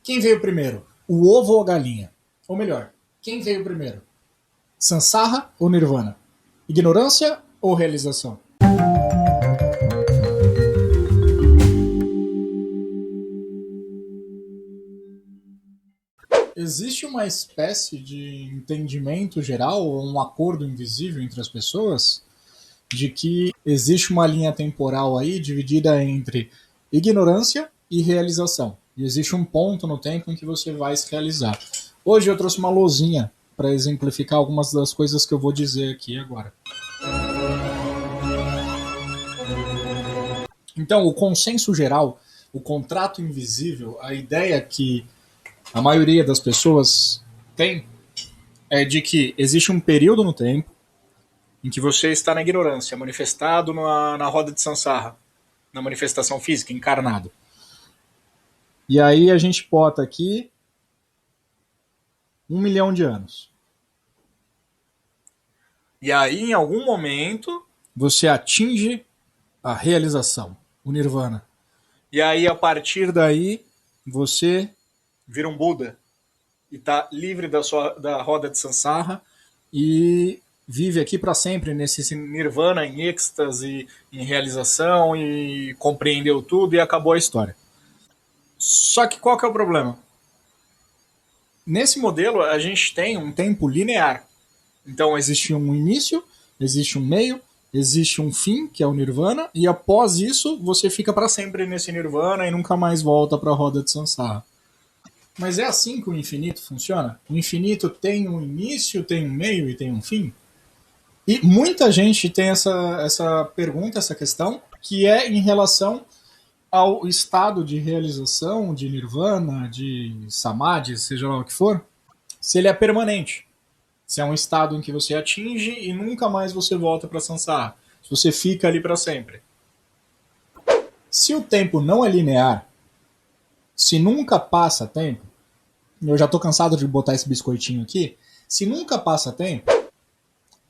Quem veio primeiro? O ovo ou a galinha? Ou melhor, quem veio primeiro? Sansara ou Nirvana? Ignorância ou realização? Existe uma espécie de entendimento geral, ou um acordo invisível entre as pessoas, de que existe uma linha temporal aí dividida entre ignorância e realização. E existe um ponto no tempo em que você vai se realizar. Hoje eu trouxe uma lousinha para exemplificar algumas das coisas que eu vou dizer aqui agora. Então, o consenso geral, o contrato invisível, a ideia que a maioria das pessoas tem é de que existe um período no tempo em que você está na ignorância, manifestado na roda de Sansara, na manifestação física, encarnado. E aí a gente bota aqui 1 milhão de anos. E aí, em algum momento, você atinge a realização, o Nirvana. E aí, a partir daí, você vira um Buda e está livre da roda de Sansara e vive aqui para sempre nesse Nirvana, em êxtase, em realização, e compreendeu tudo e acabou a história. Só que qual que é o problema? Nesse modelo, a gente tem um tempo linear. Então, existe um início, existe um meio, existe um fim, que é o Nirvana, e após isso, você fica para sempre nesse Nirvana e nunca mais volta para a roda de Sansara. Mas é assim que o infinito funciona? O infinito tem um início, tem um meio e tem um fim? E muita gente tem essa pergunta, essa questão, que é em relação ao estado de realização, de nirvana, de samadhi, seja lá o que for, se ele é permanente. Se é um estado em que você atinge e nunca mais você volta para Sansara. Se você fica ali para sempre. Se o tempo não é linear, se nunca passa tempo, eu já estou cansado de botar esse biscoitinho aqui, se nunca passa tempo,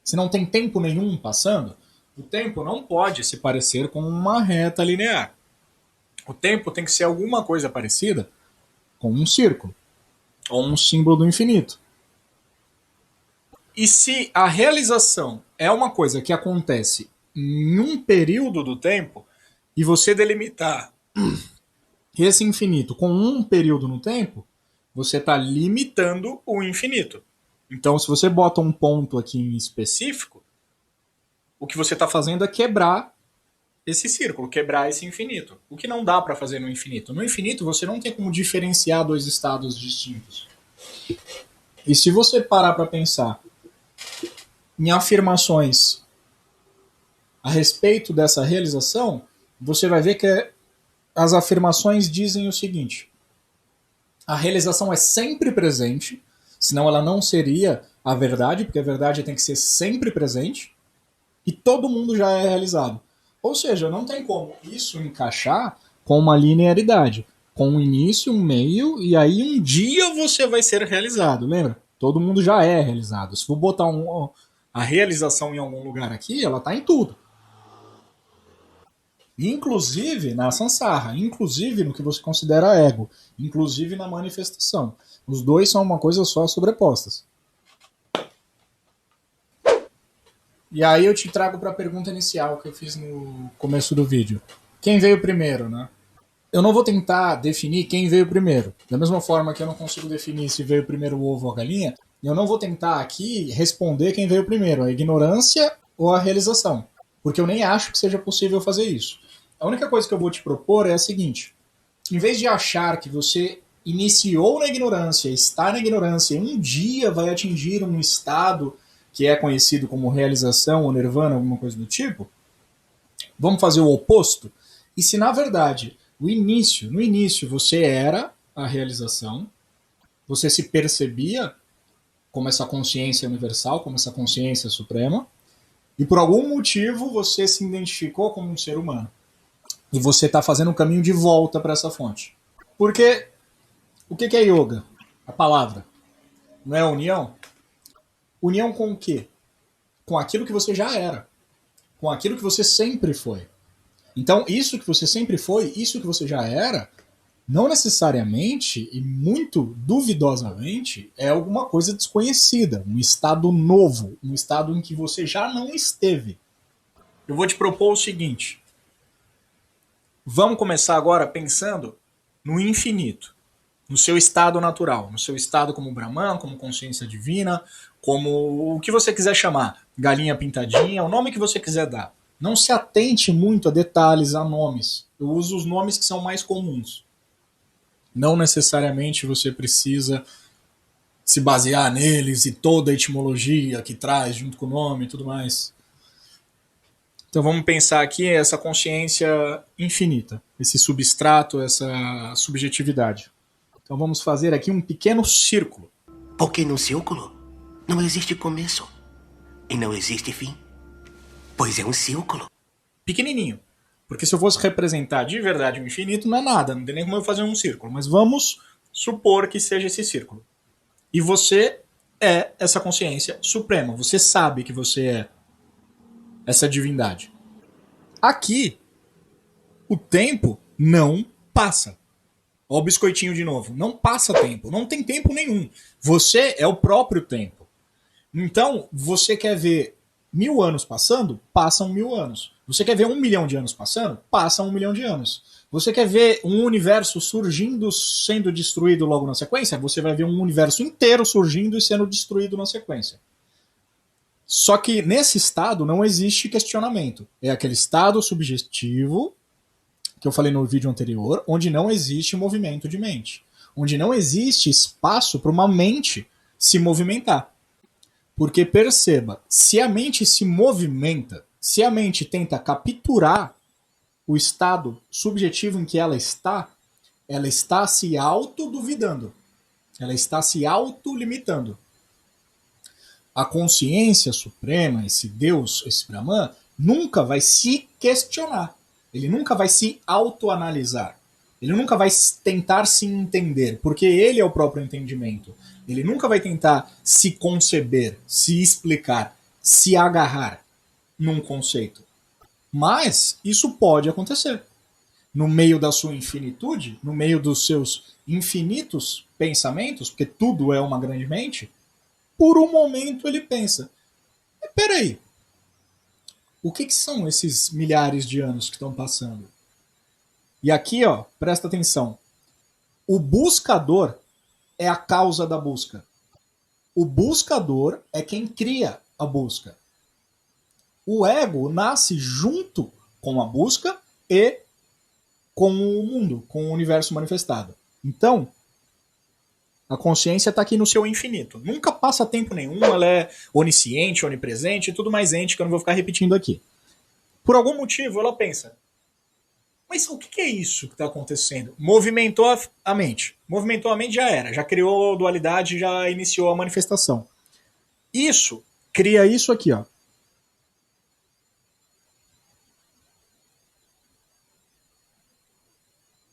se não tem tempo nenhum passando, o tempo não pode se parecer com uma reta linear. O tempo tem que ser alguma coisa parecida com um círculo, ou um símbolo do infinito. E se a realização é uma coisa que acontece em um período do tempo, e você delimitar esse infinito com um período no tempo, você está limitando o infinito. Então, se você bota um ponto aqui em específico, o que você está fazendo é quebrar esse círculo, quebrar esse infinito. O que não dá para fazer no infinito. No infinito, você não tem como diferenciar dois estados distintos. E se você parar para pensar em afirmações a respeito dessa realização, você vai ver que as afirmações dizem o seguinte: a realização é sempre presente, senão ela não seria a verdade, porque a verdade tem que ser sempre presente, e todo mundo já é realizado. Ou seja, não tem como isso encaixar com uma linearidade, com um início, um meio, e aí um dia você vai ser realizado, lembra? Todo mundo já é realizado. Se for botar a realização em algum lugar aqui, ela está em tudo. Inclusive na Sansara, inclusive no que você considera ego, inclusive na manifestação. Os dois são uma coisa só, sobrepostas. E aí eu te trago para a pergunta inicial que eu fiz no começo do vídeo. Quem veio primeiro, né? Eu não vou tentar definir quem veio primeiro. Da mesma forma que eu não consigo definir se veio primeiro o ovo ou a galinha, eu não vou tentar aqui responder quem veio primeiro, a ignorância ou a realização. Porque eu nem acho que seja possível fazer isso. A única coisa que eu vou te propor é a seguinte: em vez de achar que você iniciou na ignorância, está na ignorância e um dia vai atingir um estado que é conhecido como realização ou nirvana, alguma coisa do tipo, vamos fazer o oposto? E se na verdade no início você era a realização, você se percebia como essa consciência universal, como essa consciência suprema, e por algum motivo você se identificou como um ser humano. E você está fazendo um caminho de volta para essa fonte. Porque o que é yoga? A palavra. Não é união? União com o quê? Com aquilo que você já era. Com aquilo que você sempre foi. Então, isso que você sempre foi, isso que você já era, não necessariamente e muito duvidosamente é alguma coisa desconhecida, um estado novo, um estado em que você já não esteve. Eu vou te propor o seguinte. Vamos começar agora pensando no infinito, no seu estado natural, no seu estado como Brahman, como consciência divina, como o que você quiser chamar, galinha pintadinha, o nome que você quiser dar. Não se atente muito a detalhes, a nomes. Eu uso os nomes que são mais comuns. Não necessariamente você precisa se basear neles e toda a etimologia que traz junto com o nome e tudo mais. Então vamos pensar aqui essa consciência infinita, esse substrato, essa subjetividade. Então vamos fazer aqui um pequeno círculo. Porque no círculo não existe começo e não existe fim, pois é um círculo. Pequenininho. Porque se eu fosse representar de verdade o infinito, não é nada, não tem nem como eu fazer um círculo. Mas vamos supor que seja esse círculo. E você é essa consciência suprema. Você sabe que você é essa divindade. Aqui, o tempo não passa. Ó o biscoitinho de novo. Não passa tempo. Não tem tempo nenhum. Você é o próprio tempo. Então, você quer ver 1000 anos passando? Passam 1000 anos. Você quer ver 1 milhão de anos passando? Passa 1 milhão de anos. Você quer ver um universo surgindo, sendo destruído logo na sequência? Você vai ver um universo inteiro surgindo e sendo destruído na sequência. Só que nesse estado não existe questionamento. É aquele estado subjetivo que eu falei no vídeo anterior, onde não existe movimento de mente. Onde não existe espaço para uma mente se movimentar. Porque perceba, se a mente se movimenta, se a mente tenta capturar o estado subjetivo em que ela está se auto-duvidando. Ela está se auto-limitando. A consciência suprema, esse Deus, esse Brahman, nunca vai se questionar. Ele nunca vai se autoanalisar. Ele nunca vai tentar se entender, porque ele é o próprio entendimento. Ele nunca vai tentar se conceber, se explicar, se agarrar num conceito. Mas isso pode acontecer. No meio da sua infinitude, no meio dos seus infinitos pensamentos, porque tudo é uma grande mente, por um momento ele pensa, peraí, o que são esses milhares de anos que estão passando? E aqui, ó, presta atenção. O buscador é a causa da busca. O buscador é quem cria a busca. O ego nasce junto com a busca e com o mundo, com o universo manifestado. Então, a consciência está aqui no seu infinito. Nunca passa tempo nenhum, ela é onisciente, onipresente e tudo mais ente que eu não vou ficar repetindo aqui. Por algum motivo, ela pensa, mas o que é isso que está acontecendo? Movimentou a mente. Movimentou a mente, já era. Já criou a dualidade, já iniciou a manifestação. Isso cria isso aqui, ó.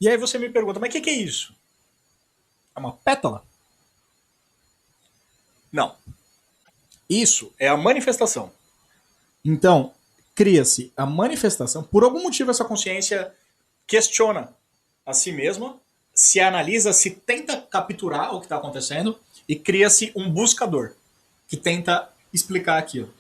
E aí você me pergunta, mas o que é isso? É uma pétala? Não. Isso é a manifestação. Então, cria-se a manifestação. Por algum motivo, essa consciência questiona a si mesma, se analisa, se tenta capturar o que está acontecendo e cria-se um buscador que tenta explicar aquilo.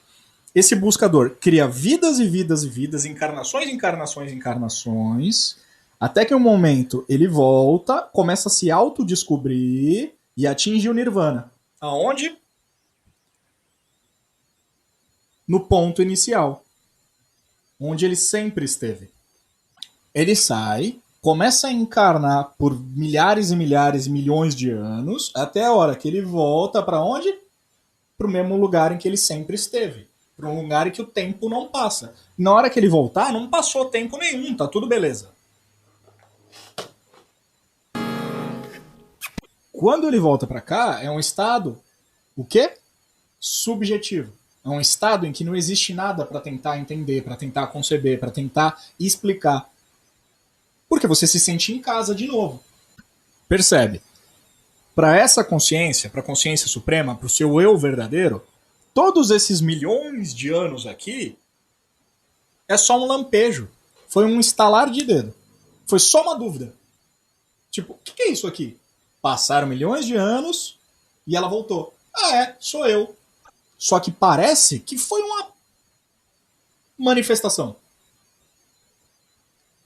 Esse buscador cria vidas e vidas e vidas, encarnações, encarnações, encarnações, até que um momento ele volta, começa a se autodescobrir e atinge o Nirvana. Aonde? No ponto inicial, onde ele sempre esteve. Ele sai, começa a encarnar por milhares e milhares e milhões de anos, até a hora que ele volta para onde? Para o mesmo lugar em que ele sempre esteve. Para um lugar em que o tempo não passa. Na hora que ele voltar, não passou tempo nenhum, tá tudo beleza. Quando ele volta para cá, é um estado, o quê? Subjetivo. É um estado em que não existe nada para tentar entender, para tentar conceber, para tentar explicar. Porque você se sente em casa de novo. Percebe? Para essa consciência, para a consciência suprema, para o seu eu verdadeiro, todos esses milhões de anos aqui é só um lampejo. Foi um estalar de dedo. Foi só uma dúvida. Tipo, o que é isso aqui? Passaram milhões de anos e ela voltou. Ah, sou eu. Só que parece que foi uma manifestação.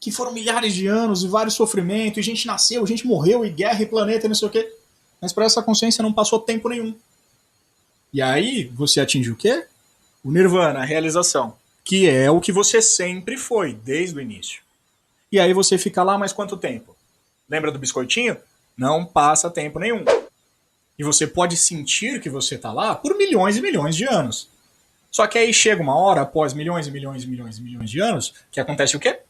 Que foram milhares de anos e vários sofrimentos, e gente nasceu, gente morreu, e guerra, e planeta, e não sei o quê. Mas para essa consciência não passou tempo nenhum. E aí você atinge o quê? O nirvana, a realização. Que é o que você sempre foi, desde o início. E aí você fica lá mais quanto tempo? Lembra do biscoitinho? Não passa tempo nenhum. E você pode sentir que você está lá por milhões e milhões de anos. Só que aí chega uma hora, após milhões e milhões e milhões e milhões de anos, que acontece o quê?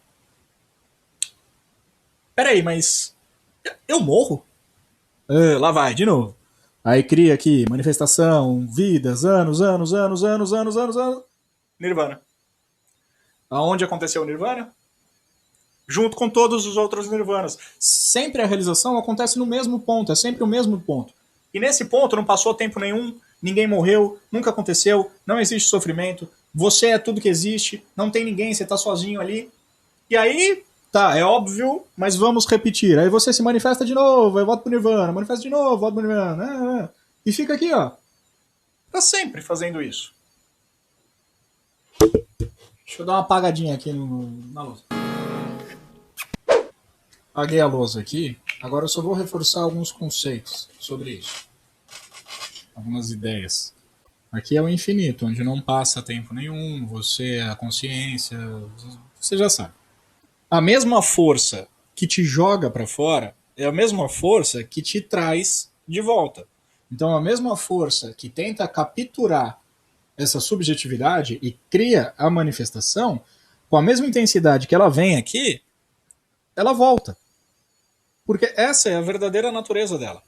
Peraí, mas eu morro? Lá vai, de novo. Aí cria aqui manifestação, vidas, anos. Nirvana. Aonde aconteceu o nirvana? Junto com todos os outros nirvanas. Sempre a realização acontece no mesmo ponto, é sempre o mesmo ponto. E nesse ponto não passou tempo nenhum, ninguém morreu, nunca aconteceu, não existe sofrimento, você é tudo que existe, não tem ninguém, você está sozinho ali. E aí, tá, é óbvio, mas vamos repetir. Aí você se manifesta de novo, aí volta pro nirvana, manifesta de novo, volta pro nirvana. E fica aqui, ó. Tá sempre fazendo isso. Deixa eu dar uma apagadinha aqui na lousa. Apaguei a lousa aqui. Agora eu só vou reforçar alguns conceitos sobre isso. Algumas ideias. Aqui é o infinito, onde não passa tempo nenhum, você, a consciência, você já sabe. A mesma força que te joga para fora é a mesma força que te traz de volta. Então a mesma força que tenta capturar essa subjetividade e cria a manifestação, com a mesma intensidade que ela vem aqui, ela volta. Porque essa é a verdadeira natureza dela.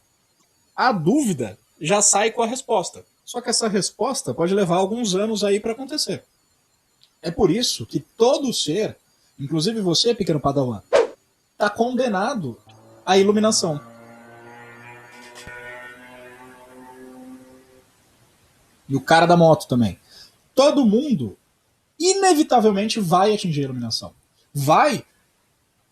A dúvida já sai com a resposta. Só que essa resposta pode levar alguns anos aí para acontecer. É por isso que todo ser, inclusive você, pequeno padawan, está condenado à iluminação. E o cara da moto também. Todo mundo, inevitavelmente, vai atingir a iluminação. Vai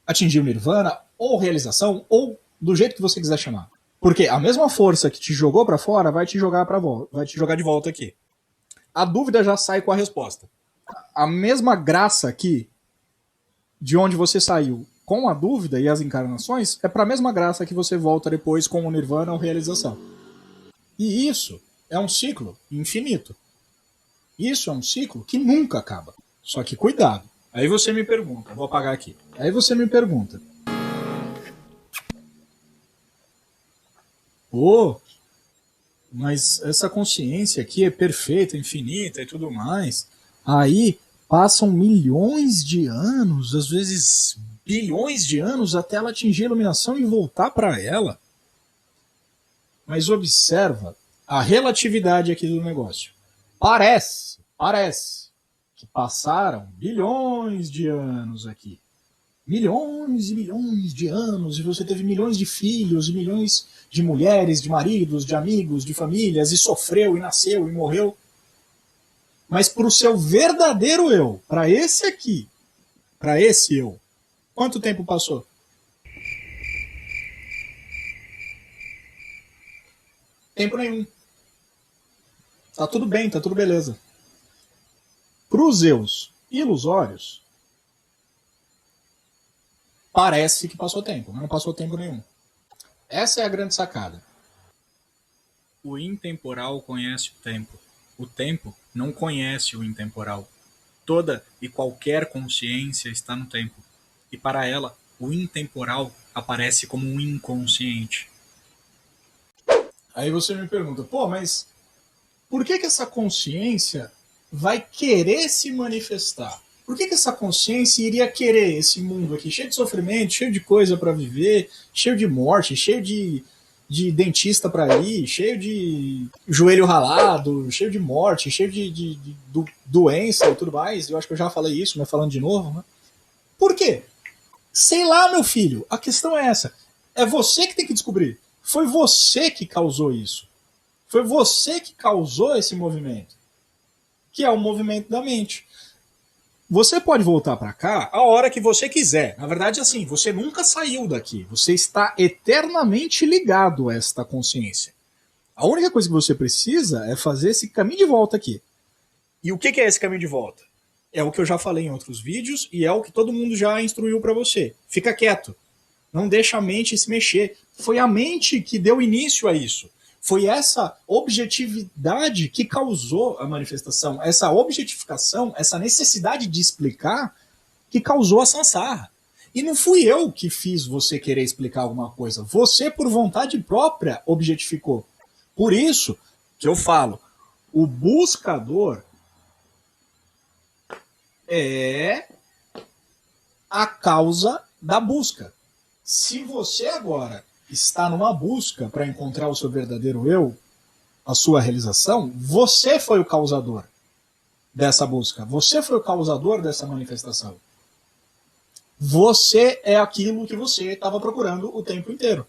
atingir o nirvana, ou realização, ou do jeito que você quiser chamar. Porque a mesma força que te jogou para fora vai te jogar vai te jogar de volta aqui. A dúvida já sai com a resposta. A mesma graça aqui, de onde você saiu com a dúvida e as encarnações, é para a mesma graça que você volta depois com o nirvana ou realização. E isso é um ciclo infinito. Isso é um ciclo que nunca acaba. Só que cuidado. Aí você me pergunta, vou apagar aqui. Aí você me pergunta, pô, mas essa consciência aqui é perfeita, infinita e tudo mais. Aí passam milhões de anos, às vezes bilhões de anos, até ela atingir a iluminação e voltar para ela. Mas observa a relatividade aqui do negócio. Parece que passaram bilhões de anos aqui. Milhões e milhões de anos, e você teve milhões de filhos, e milhões de mulheres, de maridos, de amigos, de famílias, e sofreu, e nasceu, e morreu. Mas para o seu verdadeiro eu, para esse aqui, para esse eu, quanto tempo passou? Tempo nenhum. Tá tudo bem, tá tudo beleza. Para os eus ilusórios, parece que passou tempo, mas não passou tempo nenhum. Essa é a grande sacada. O intemporal conhece o tempo. O tempo não conhece o intemporal. Toda e qualquer consciência está no tempo. E para ela, o intemporal aparece como um inconsciente. Aí você me pergunta, pô, mas por que essa consciência vai querer se manifestar? Por que essa consciência iria querer esse mundo aqui, cheio de sofrimento, cheio de coisa para viver, cheio de morte, cheio de dentista para ir, cheio de joelho ralado, cheio de morte, cheio de doença e tudo mais? Eu acho que eu já falei isso, mas falando de novo, né? Por quê? Sei lá, meu filho. A questão é essa. É você que tem que descobrir. Foi você que causou isso. Foi você que causou esse movimento. Que é o movimento da mente. Você pode voltar para cá a hora que você quiser. Na verdade, assim, você nunca saiu daqui. Você está eternamente ligado a esta consciência. A única coisa que você precisa é fazer esse caminho de volta aqui. E o que é esse caminho de volta? É o que eu já falei em outros vídeos e é o que todo mundo já instruiu para você. Fica quieto. Não deixa a mente se mexer. Foi a mente que deu início a isso. Foi essa objetividade que causou a manifestação, essa objetificação, essa necessidade de explicar que causou a samsara. E não fui eu que fiz você querer explicar alguma coisa. Você, por vontade própria, objetificou. Por isso que eu falo, o buscador é a causa da busca. Se você agora está numa busca para encontrar o seu verdadeiro eu, a sua realização, você foi o causador dessa busca. Você foi o causador dessa manifestação. Você é aquilo que você estava procurando o tempo inteiro.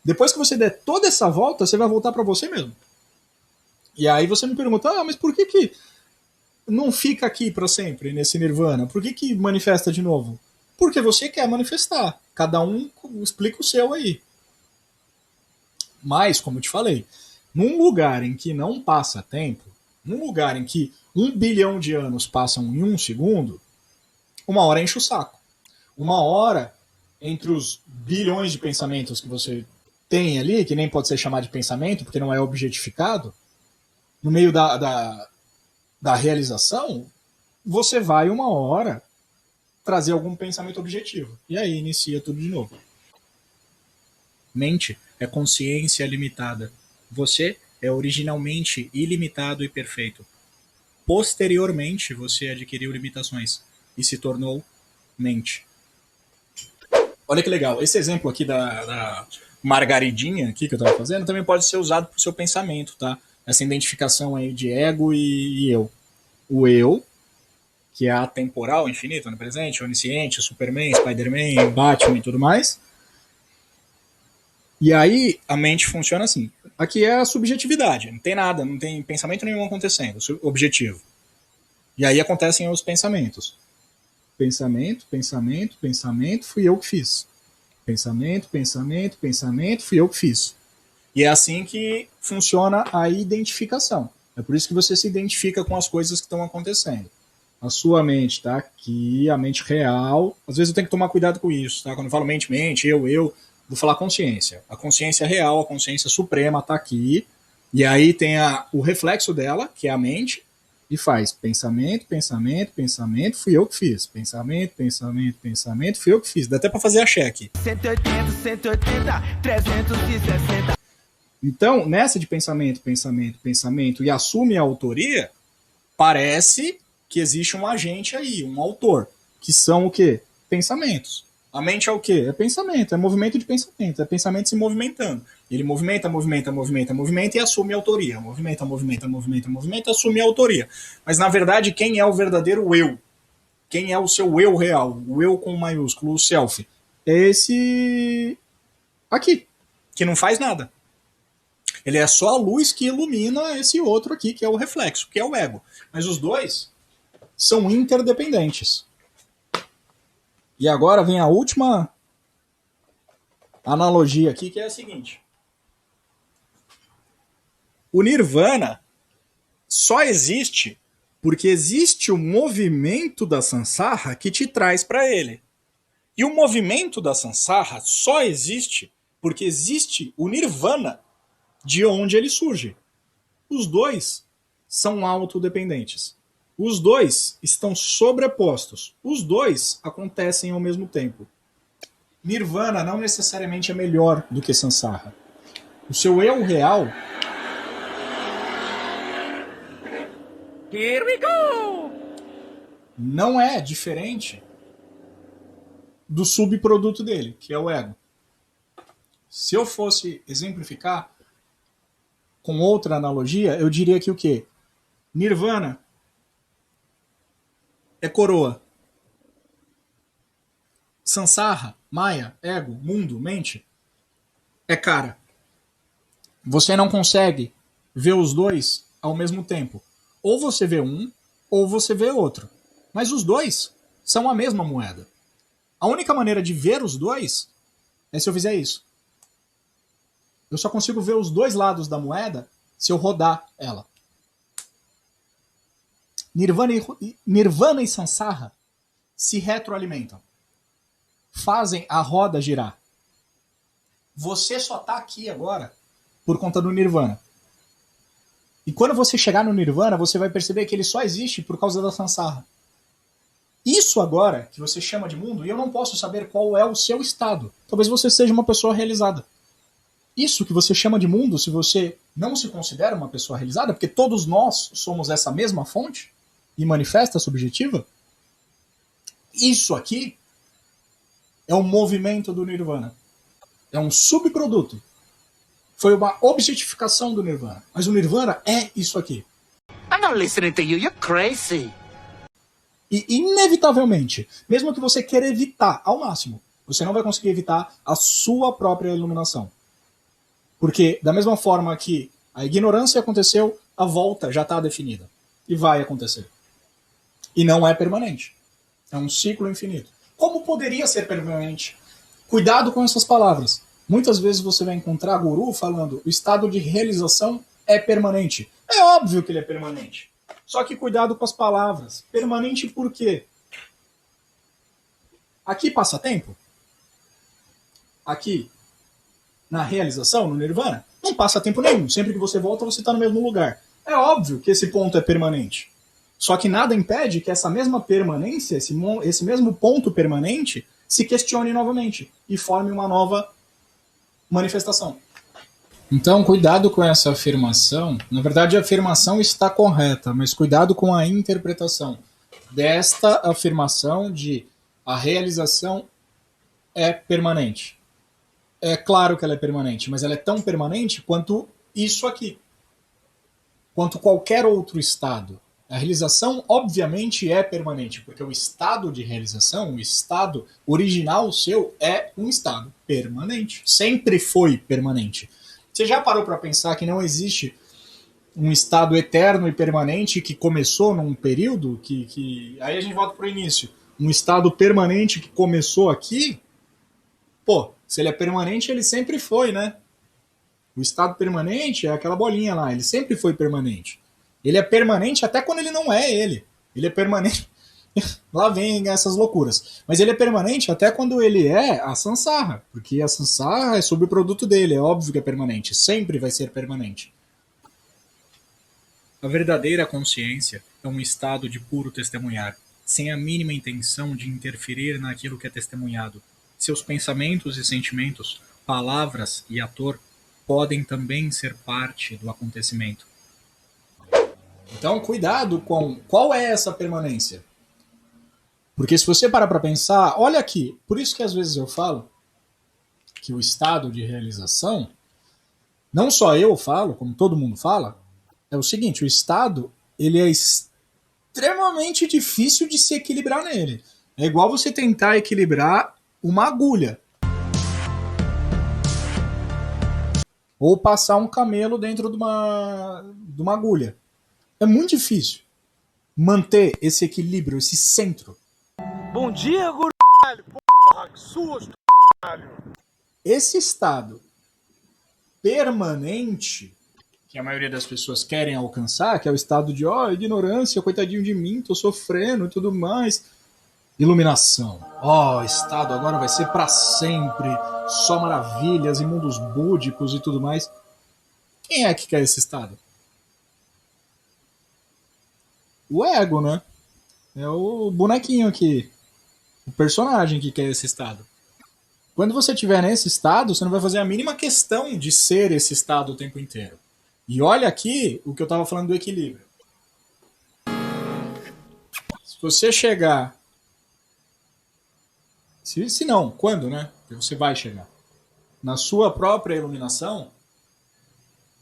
Depois que você der toda essa volta, você vai voltar para você mesmo. E aí você me pergunta, mas por que não fica aqui para sempre, nesse nirvana? Por que manifesta de novo? Porque você quer manifestar. Cada um explica o seu aí. Mas, como eu te falei, num lugar em que não passa tempo, num lugar em que 1 bilhão de anos passam em 1 segundo, uma hora enche o saco. Uma hora, entre os bilhões de pensamentos que você tem ali, que nem pode ser chamado de pensamento, porque não é objetificado, no meio da realização, você vai uma hora trazer algum pensamento objetivo. E aí inicia tudo de novo. Mente é consciência limitada. Você é originalmente ilimitado e perfeito. Posteriormente, você adquiriu limitações e se tornou mente. Olha que legal. Esse exemplo aqui da margaridinha aqui que eu estava fazendo também pode ser usado para o seu pensamento, tá? Essa identificação aí de ego e eu. O eu, que é atemporal, infinito, no presente, onisciente, Superman, Spider-Man, Batman e tudo mais. E aí a mente funciona assim. Aqui é a subjetividade, não tem nada, não tem pensamento nenhum acontecendo, objetivo. E aí acontecem os pensamentos. Pensamento, pensamento, pensamento, fui eu que fiz. Pensamento, pensamento, pensamento, fui eu que fiz. E é assim que funciona a identificação. É por isso que você se identifica com as coisas que estão acontecendo. A sua mente está aqui, a mente real. Às vezes eu tenho que tomar cuidado com isso, tá? Quando eu falo mente, eu, vou falar consciência. A consciência real, a consciência suprema está aqui. E aí tem o reflexo dela, que é a mente, e faz pensamento, pensamento, pensamento, fui eu que fiz. Pensamento, pensamento, pensamento, fui eu que fiz. Dá até para fazer a cheque. 180, 180, 360. Então, nessa de pensamento, pensamento, pensamento, e assume a autoria, parece que existe um agente aí, um autor, que são o quê? Pensamentos. A mente é o quê? É pensamento, é movimento de pensamento, é pensamento se movimentando. Ele movimenta, movimenta, movimenta, movimenta e assume a autoria. Movimenta, movimenta, movimenta, movimenta e assume a autoria. Mas, na verdade, quem é o verdadeiro eu? Quem é o seu eu real? O eu com maiúsculo, o self. É esse aqui, que não faz nada. Ele é só a luz que ilumina esse outro aqui, que é o reflexo, que é o ego. Mas os dois são interdependentes. E agora vem a última analogia aqui, que é a seguinte. O nirvana só existe porque existe o movimento da samsara que te traz para ele. E o movimento da samsara só existe porque existe o nirvana de onde ele surge. Os dois são autodependentes. Os dois estão sobrepostos. Os dois acontecem ao mesmo tempo. Nirvana não necessariamente é melhor do que samsara. O seu eu real... Here we go! Não é diferente do subproduto dele, que é o ego. Se eu fosse exemplificar com outra analogia, eu diria que o quê? Nirvana é coroa. Samsara, Maya, ego, mundo, mente, é cara. Você não consegue ver os dois ao mesmo tempo. Ou você vê um, ou você vê outro. Mas os dois são a mesma moeda. A única maneira de ver os dois é se eu fizer isso. Eu só consigo ver os dois lados da moeda se eu rodar ela. Nirvana e Sansara se retroalimentam. Fazem a roda girar. Você só está aqui agora por conta do Nirvana. E quando você chegar no Nirvana, você vai perceber que ele só existe por causa da Sansara. Isso agora, que você chama de mundo, e eu não posso saber qual é o seu estado. Talvez você seja uma pessoa realizada. Isso que você chama de mundo, se você não se considera uma pessoa realizada, porque todos nós somos essa mesma fonte e manifesta subjetiva, isso aqui é um movimento do Nirvana. É um subproduto. Foi uma objetificação do Nirvana. Mas o Nirvana é isso aqui. I'm not listening to you. You're crazy. E, inevitavelmente, mesmo que você queira evitar ao máximo, você não vai conseguir evitar a sua própria iluminação. Porque, da mesma forma que a ignorância aconteceu, a volta já está definida. E vai acontecer. E não é permanente. É um ciclo infinito. Como poderia ser permanente? Cuidado com essas palavras. Muitas vezes você vai encontrar guru falando o estado de realização é permanente. É óbvio que ele é permanente. Só que cuidado com as palavras. Permanente por quê? Aqui passa tempo? Aqui, na realização, no Nirvana, não passa tempo nenhum. Sempre que você volta, você está no mesmo lugar. É óbvio que esse ponto é permanente. Só que nada impede que essa mesma permanência, esse mesmo ponto permanente, se questione novamente e forme uma nova manifestação. Então, cuidado com essa afirmação. Na verdade, a afirmação está correta, mas cuidado com a interpretação desta afirmação de a realização é permanente. É claro que ela é permanente, mas ela é tão permanente quanto isso aqui. Quanto qualquer outro estado. A realização, obviamente, é permanente, porque o estado de realização, o estado original seu, é um estado permanente. Sempre foi permanente. Você já parou para pensar que não existe um estado eterno e permanente que começou num período aí a gente volta para o início. Um estado permanente que começou aqui, pô, se ele é permanente, ele sempre foi, né? O estado permanente é aquela bolinha lá, ele sempre foi permanente. Ele é permanente até quando ele não é ele. Ele é permanente... Lá vem essas loucuras. Mas ele é permanente até quando ele é a Sansara. Porque a Sansara é subproduto dele. É óbvio que é permanente. Sempre vai ser permanente. A verdadeira consciência é um estado de puro testemunhar, sem a mínima intenção de interferir naquilo que é testemunhado. Seus pensamentos e sentimentos, palavras e ator podem também ser parte do acontecimento. Então, cuidado com qual é essa permanência. Porque se você parar para pensar, olha aqui, por isso que às vezes eu falo que o estado de realização, não só eu falo, como todo mundo fala, é o seguinte, o estado, ele é extremamente difícil de se equilibrar nele. É igual você tentar equilibrar uma agulha. Ou passar um camelo dentro de uma agulha. É muito difícil manter esse equilíbrio, esse centro. Bom dia, guru. Porra, que susto, caralho. Esse estado permanente, que a maioria das pessoas querem alcançar, que é o estado de ignorância, coitadinho de mim, tô sofrendo e tudo mais. Iluminação. Estado agora vai ser para sempre, só maravilhas e mundos búdicos e tudo mais. Quem é que quer esse estado? O ego, né? É o bonequinho aqui. O personagem que quer esse estado. Quando você estiver nesse estado, você não vai fazer a mínima questão de ser esse estado o tempo inteiro. E olha aqui o que eu estava falando do equilíbrio. Se você chegar... Se não, quando, né? Você vai chegar. Na sua própria iluminação,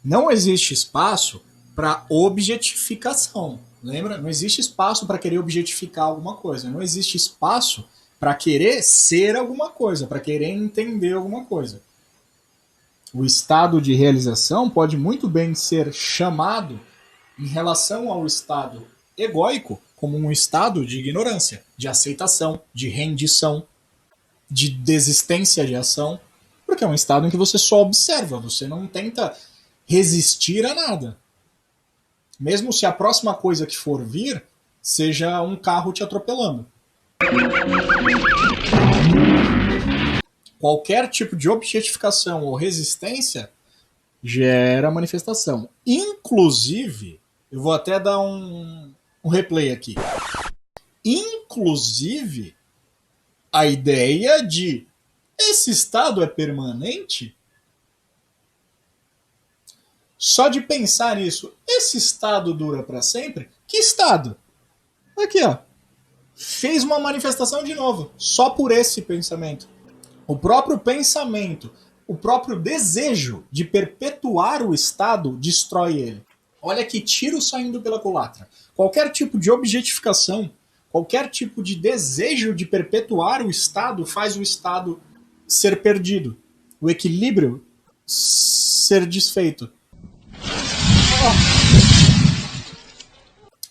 não existe espaço para objetificação. Lembra? Não existe espaço para querer objetificar alguma coisa. Não existe espaço para querer ser alguma coisa, para querer entender alguma coisa. O estado de realização pode muito bem ser chamado, em relação ao estado egóico, como um estado de ignorância, de aceitação, de rendição, de desistência de ação, porque é um estado em que você só observa, você não tenta resistir a nada. Mesmo se a próxima coisa que for vir seja um carro te atropelando. Qualquer tipo de objetificação ou resistência gera manifestação. Inclusive, eu vou até dar um replay aqui. Inclusive, a ideia de esse estado é permanente? Só de pensar nisso, esse estado dura para sempre? Que estado? Aqui, ó. Fez uma manifestação de novo, só por esse pensamento. O próprio pensamento, o próprio desejo de perpetuar o estado destrói ele. Olha que tiro saindo pela culatra. Qualquer tipo de objetificação, qualquer tipo de desejo de perpetuar o estado faz o estado ser perdido, o equilíbrio ser desfeito.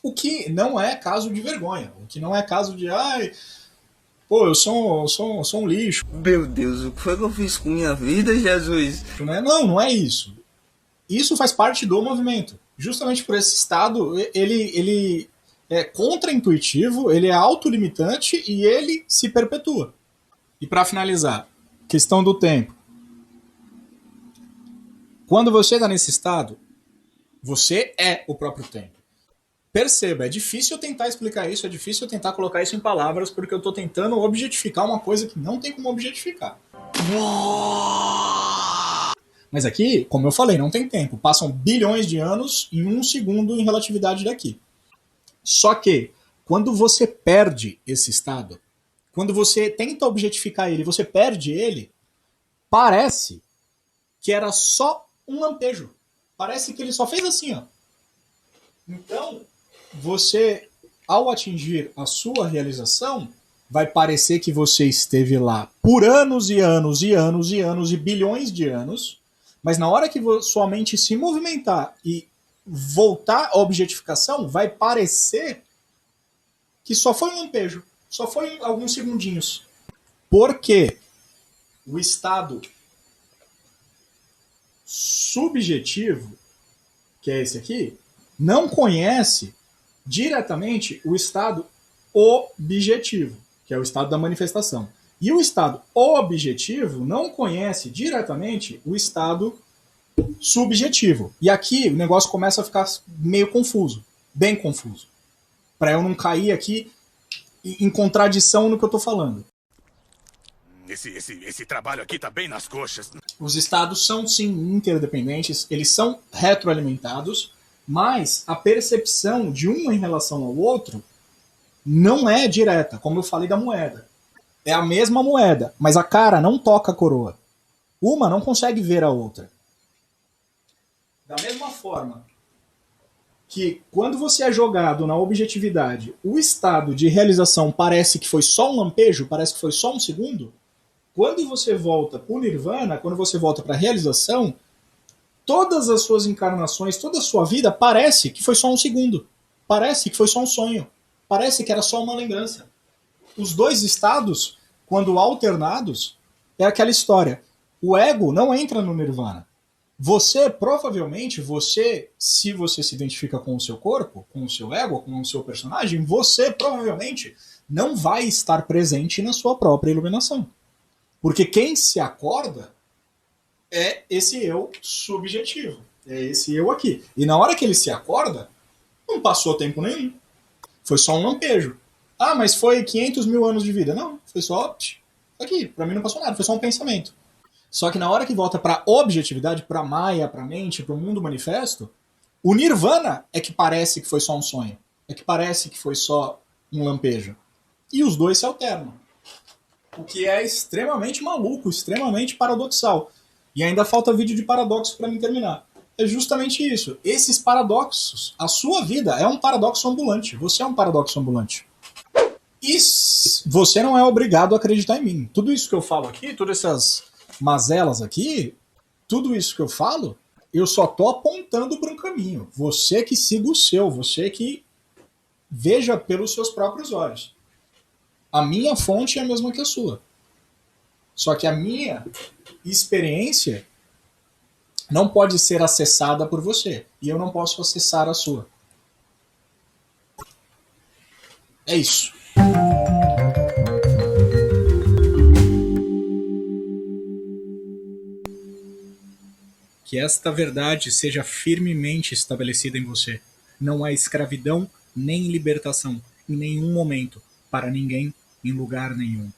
O que não é caso de vergonha, o que não é caso de ai, pô, eu sou um lixo. Meu Deus, o que foi que eu fiz com minha vida, Jesus? Não é isso. Isso faz parte do movimento. Justamente por esse estado, ele é contraintuitivo, ele é autolimitante e ele se perpetua. E para finalizar, questão do tempo. Quando você está nesse estado, você é o próprio tempo. Perceba, é difícil eu tentar explicar isso, é difícil eu tentar colocar isso em palavras, porque eu estou tentando objetificar uma coisa que não tem como objetificar. Mas aqui, como eu falei, não tem tempo. Passam bilhões de anos em 1 segundo em relatividade daqui. Só que, quando você perde esse estado, quando você tenta objetificar ele, você perde ele, parece que era só um lampejo. Parece que ele só fez assim, ó. Então, você, ao atingir a sua realização, vai parecer que você esteve lá por anos e anos e anos e anos e bilhões de anos, mas na hora que sua mente se movimentar e voltar à objetificação, vai parecer que só foi um lampejo, só foi alguns segundinhos. Porque o estado subjetivo, que é esse aqui, não conhece diretamente o estado objetivo, que é o estado da manifestação. E o estado objetivo não conhece diretamente o estado subjetivo. E aqui o negócio começa a ficar meio confuso, bem confuso, para eu não cair aqui em contradição no que eu estou falando. Esse trabalho aqui tá bem nas coxas. Os estados são sim interdependentes, eles são retroalimentados, mas a percepção de um em relação ao outro não é direta, como eu falei da moeda. É a mesma moeda, mas a cara não toca a coroa. Uma não consegue ver a outra. Da mesma forma que quando você é jogado na objetividade, o estado de realização parece que foi só um lampejo, parece que foi só um segundo, quando você volta para o Nirvana, quando você volta para a realização, todas as suas encarnações, toda a sua vida parece que foi só um segundo. Parece que foi só um sonho. Parece que era só uma lembrança. Os dois estados, quando alternados, é aquela história. O ego não entra no Nirvana. Você, provavelmente, se você se identifica com o seu corpo, com o seu ego, com o seu personagem, você provavelmente não vai estar presente na sua própria iluminação. Porque quem se acorda é esse eu subjetivo. É esse eu aqui. E na hora que ele se acorda, não passou tempo nenhum. Foi só um lampejo. Ah, mas foi 500 mil anos de vida. Não, foi só aqui. Pra mim não passou nada, foi só um pensamento. Só que na hora que volta pra objetividade, pra Maya, pra mente, pro mundo manifesto, o Nirvana é que parece que foi só um sonho. É que parece que foi só um lampejo. E os dois se alternam. O que é extremamente maluco, extremamente paradoxal. E ainda falta vídeo de paradoxo para mim terminar. É justamente isso. Esses paradoxos, a sua vida é um paradoxo ambulante. Você é um paradoxo ambulante. E você não é obrigado a acreditar em mim. Tudo isso que eu falo aqui, todas essas mazelas aqui, tudo isso que eu falo, eu só tô apontando para um caminho. Você que siga o seu, você que Veja pelos seus próprios olhos. A minha fonte é a mesma que a sua. Só que a minha experiência não pode ser acessada por você. E eu não posso acessar a sua. É isso. Que esta verdade seja firmemente estabelecida em você. Não há escravidão nem libertação, em nenhum momento, para ninguém, em lugar nenhum.